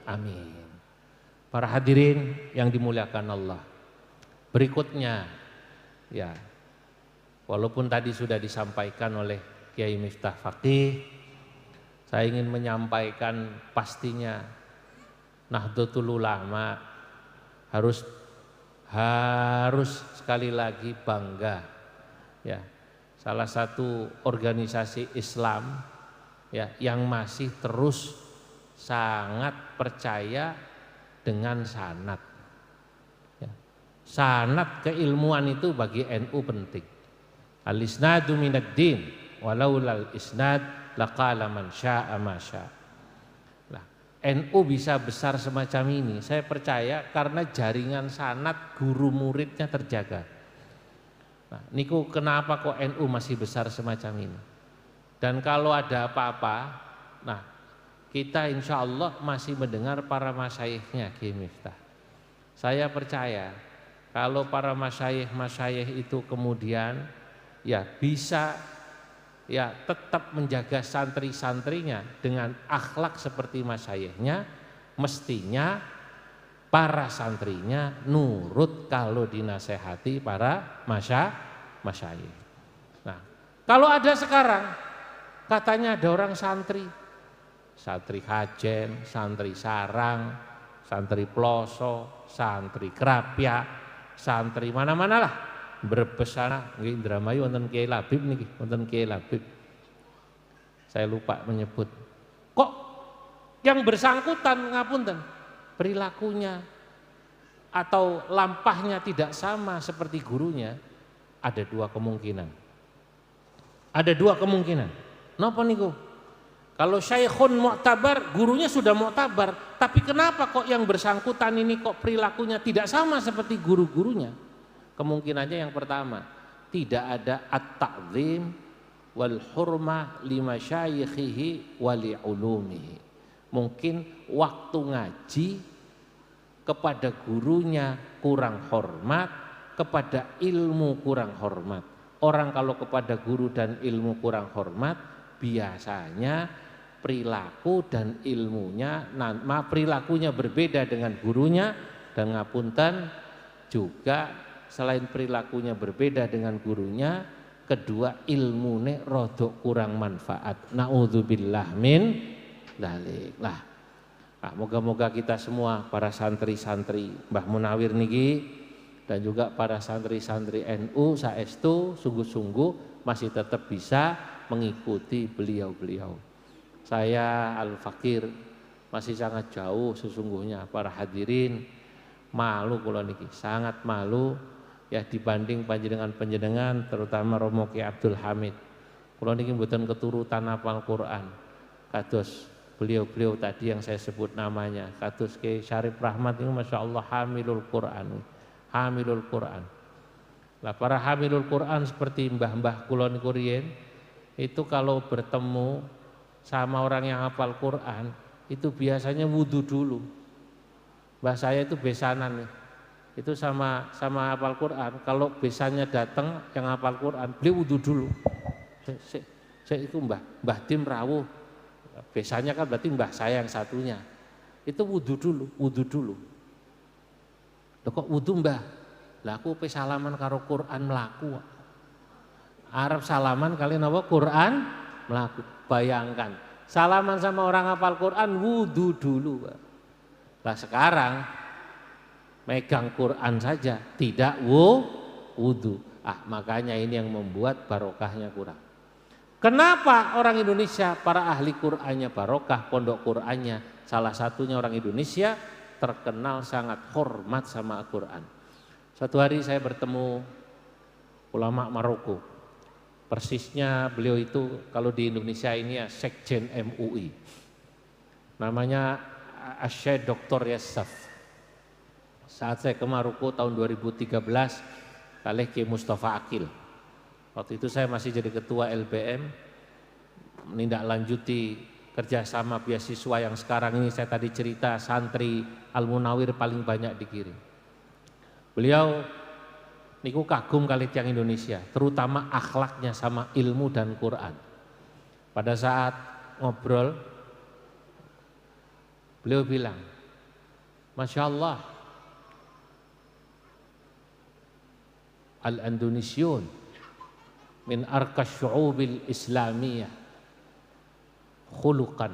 amin. Para hadirin yang dimuliakan Allah, berikutnya ya, walaupun tadi sudah disampaikan oleh Kiai Miftah Faqih, saya ingin menyampaikan pastinya Nahdlatul Ulama harus sekali lagi bangga ya, salah satu organisasi Islam ya yang masih terus sangat percaya dengan sanad. Ya. Sanad keilmuan itu bagi NU penting. Al-isnadu minad din, walaulal isnad laqala man syaa ma syaa. Nah, NU bisa besar semacam ini, saya percaya karena jaringan sanad guru muridnya terjaga. Nah, niku kenapa kok NU masih besar semacam ini. Dan kalau ada apa-apa, nah kita insya Allah masih mendengar para masyayikhnya Kiai Miftah. Saya percaya kalau para masyayikh itu kemudian ya bisa ya tetap menjaga santri-santrinya dengan akhlak seperti masyayikhnya, mestinya para santrinya nurut kalau dinasehati para masyayikh. Nah, kalau ada sekarang katanya ada orang santri Hajen, santri Sarang, santri Ploso, santri Krapia, santri mana-mana lah, Brebes sana, nggih Indramayu wonten Kiai Labib niki, wonten Kiai Labib. Saya lupa menyebut. Kok Yang bersangkutan ngapunten, perilakunya atau lampahnya tidak sama seperti gurunya, ada dua kemungkinan. Ada dua kemungkinan. Napa niku? Kalau syekhun mu'tabar, gurunya sudah mu'tabar, tapi kenapa kok yang bersangkutan ini kok perilakunya tidak sama seperti guru-gurunya? Kemungkinannya yang pertama, tidak ada at-ta'zim wal hurmah li masyayikhihi wa li ulumihi. Mungkin waktu ngaji kepada gurunya kurang hormat, kepada ilmu kurang hormat. Orang kalau kepada guru dan ilmu kurang hormat, biasanya perilaku dan ilmunya, perilakunya berbeda dengan gurunya, dan ngapunten juga selain perilakunya berbeda dengan gurunya, kedua ilmune rodok kurang manfaat. Naudzubillah min dzalik. Moga-moga kita semua para santri-santri Mbah Munawir niki dan juga para santri-santri NU saestu sungguh-sungguh masih tetap bisa mengikuti beliau-beliau. Saya Al-Fakir masih sangat jauh sesungguhnya para hadirin, malu kula niki, sangat malu ya dibanding panjenengan-panjenengan terutama Romo Ki Abdul Hamid. Kula niki mboten keturutan hafal Quran. Kados beliau-beliau tadi yang saya sebut namanya, kados Ki Syarif Rahmat ini Masya Allah hamilul Quran, hamilul Quran. Lah para hamilul Quran seperti mbah-mbah kula niku riyen itu kalau bertemu sama orang yang hafal Quran itu biasanya wudu dulu. Mbah saya itu besanan nih. Itu sama hafal Quran, kalau besannya datang yang hafal Quran, beliau wudu dulu. Saya itu Mbah Tim rawuh. Besannya kan berarti mbah saya yang satunya. Itu wudu dulu. Loh kok wudu mbah? Lah aku pe salaman karo Quran melaku. Arab salaman kalian apa? Quran melaku. Bayangkan, salaman sama orang hafal Quran wudu dulu. Lah sekarang megang Quran saja tidak wudu. Makanya ini yang membuat barokahnya kurang. Kenapa orang Indonesia para ahli Qur'annya barokah, pondok Qur'annya salah satunya orang Indonesia terkenal sangat hormat sama Al-Quran. Suatu hari saya bertemu ulama Maroko. Persisnya beliau itu kalau di Indonesia ini ya Sekjen MUI. Namanya Syekh Dr. Yassaf. Saat saya ke Maroko tahun 2013 kali Ki Mustafa Akil. Waktu itu saya masih jadi ketua LBM, menindaklanjuti kerjasama beasiswa yang sekarang ini saya tadi cerita santri Al-Munawir paling banyak dikirim. Beliau niku kagum kali tiang Indonesia, terutama akhlaknya sama ilmu dan Quran. Pada saat ngobrol, beliau bilang, Masya Allah, Al-Indonesiun min arkas syu'ubil islamiyah khuluqan.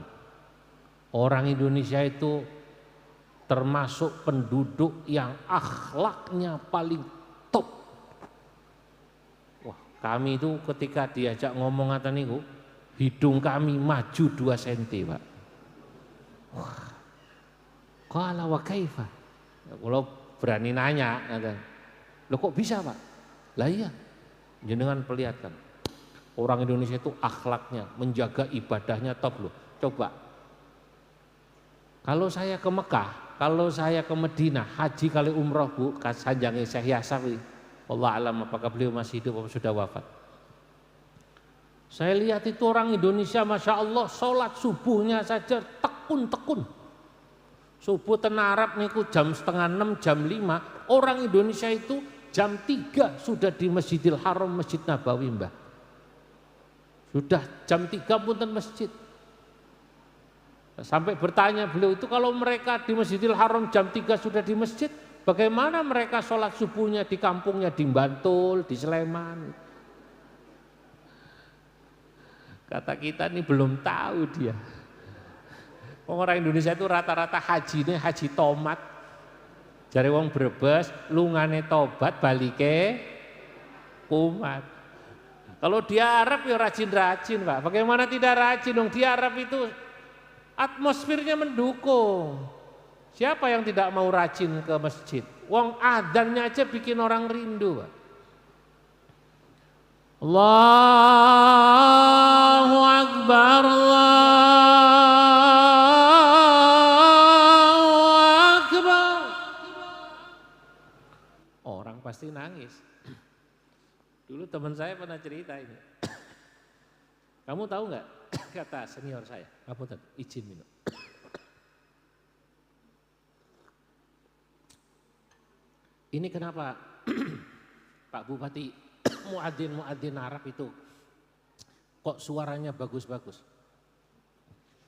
Orang Indonesia itu termasuk penduduk yang akhlaknya paling top. Wah, kami itu ketika diajak ngomong ngata niku, hidung kami maju 2 cm, Pak. Wah. Qala wa kaifa? Kalau berani nanya, loh kok bisa, Pak? Lah iya, jenengan perlihatkan orang Indonesia itu akhlaknya, menjaga ibadahnya top loh. Coba kalau saya ke Mekah, kalau saya ke Madinah, haji kali umroh Bu, sanjange Syekh Yassaf, Allah alam apakah beliau masih hidup atau sudah wafat. Saya lihat itu orang Indonesia Masya Allah sholat subuhnya saja tekun. Subuh tenarap niku jam 5:30, jam 5, orang Indonesia itu jam 3 sudah di Masjidil Haram, Masjid Nabawi Mbah. Sudah jam 3 punten masjid. Sampai bertanya beliau itu kalau mereka di Masjidil Haram jam 3 sudah di masjid, bagaimana mereka sholat subuhnya di kampungnya di Bantul, di Sleman. Kata kita ini belum tahu dia. Orang Indonesia itu rata-rata hajinya haji tomat. Jare wong Brebes lungane tobat balike kumat. Kalau di Arab ya rajin-rajin Pak. Bagaimana tidak rajin dong, di Arab itu Atmosfernya mendukung. Siapa yang tidak mau rajin ke masjid? Wong adzannya aja bikin orang rindu, Pak. Allahu Akbar, Allahu Akbar. Orang pasti nangis. Dulu teman saya pernah cerita ini. Kamu tahu nggak? Kata senior saya, ngapunten, izin minum. Ini kenapa Pak Bupati muadzin Arab itu kok suaranya bagus-bagus?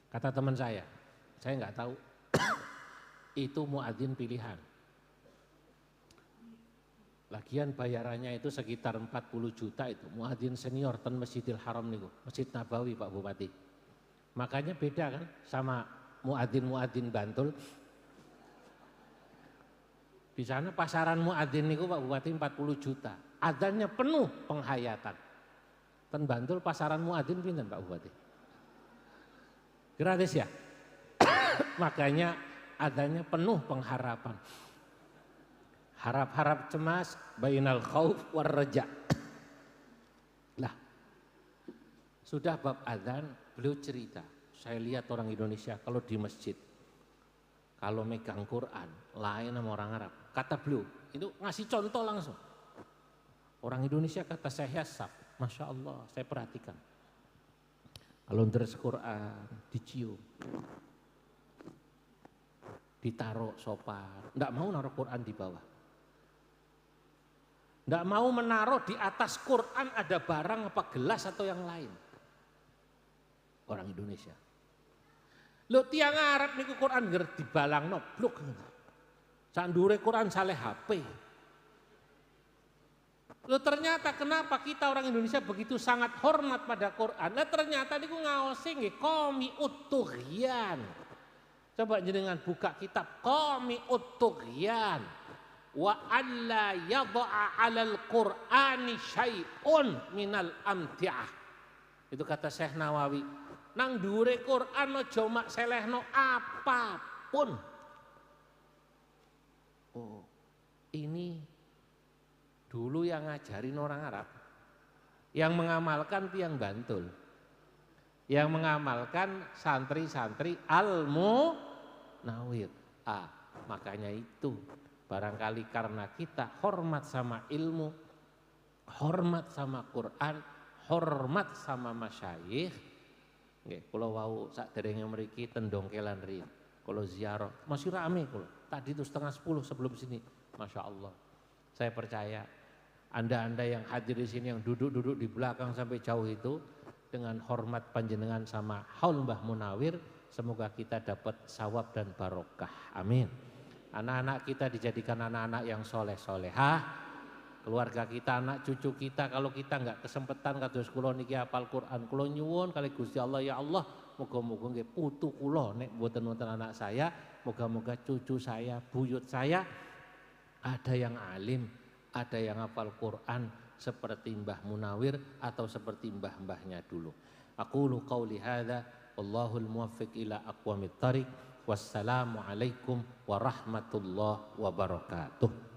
Kata teman saya nggak tahu. Itu muadzin pilihan. Lagian bayarannya itu sekitar 40 juta itu. Muadzin senior ten Masjidil Haram niku, Masjid Nabawi Pak Bupati. Makanya beda kan sama muadzin Bantul. Di sana pasaran muadzin niku Pak Bupati 40 juta. Adzannya penuh penghayatan. Ten Bantul pasaran muadzin pinten Pak Bupati? Gratis ya? Makanya adzannya penuh pengharapan. Harap-harap cemas bainal khauf war raja. Lah, sudah bab adzan beliau cerita, saya lihat orang Indonesia kalau di masjid, kalau megang Quran, lain sama orang Arab. Kata beliau, itu ngasih contoh langsung. Orang Indonesia kata saya saf, Masya Allah, saya perhatikan. Kalau deres Quran, dicium, ditaruh sopan, enggak mau naruh Quran di bawah. Enggak mau menaruh di atas Quran ada barang apa gelas atau yang lain. Orang Indonesia. Lo tiang Arab niku Quran nger dibalangno blok. Sandure Quran saleh HP. Lo ternyata kenapa kita orang Indonesia begitu sangat hormat pada Quran? Lah ternyata niku ngaosi nggih qomi utughyan. Coba jenengan buka kitab qomi utughyan. Wa alla yadha'a 'alal Qur'ani syai'un minal amti'ah. Itu kata Syekh Nawawi. Nang dhuwure Quran aja mak selehno apapun. Oh, ini dulu yang ngajarin orang Arab, yang mengamalkan tiang Bantul, yang mengamalkan santri-santri Al-Munawwir. Makanya itu barangkali karena kita hormat sama ilmu, hormat sama Quran, hormat sama masyayikh. Nggih, kula wau saderenge mriki ten Dongkelan riyin. Kula ziarah, masih rame kula. Tadi itu 9:30 sebelum sini. Masya Allah. Saya percaya Anda-anda yang hadir di sini, yang duduk-duduk di belakang sampai jauh itu, dengan hormat panjenengan sama haul Mbah Munawwir, semoga kita dapat sawab dan barokah. Amin. Anak-anak kita dijadikan anak-anak yang soleh-solehah. Keluarga kita, anak cucu kita, kalau kita enggak kesempatan kados kula niki hafal Quran, kula nyuwun kali Gusti Allah, ya Allah, moga-moga nggih putu kula nek mboten wonten anak saya, moga-moga cucu saya, buyut saya ada yang alim, ada yang hafal Quran seperti Mbah Munawwir atau seperti mbah-mbahnya dulu. Aqulu qauli hadza wallahul muwaffiq ila aqwamit thariq. Wassalamualaikum warahmatullahi wabarakatuh.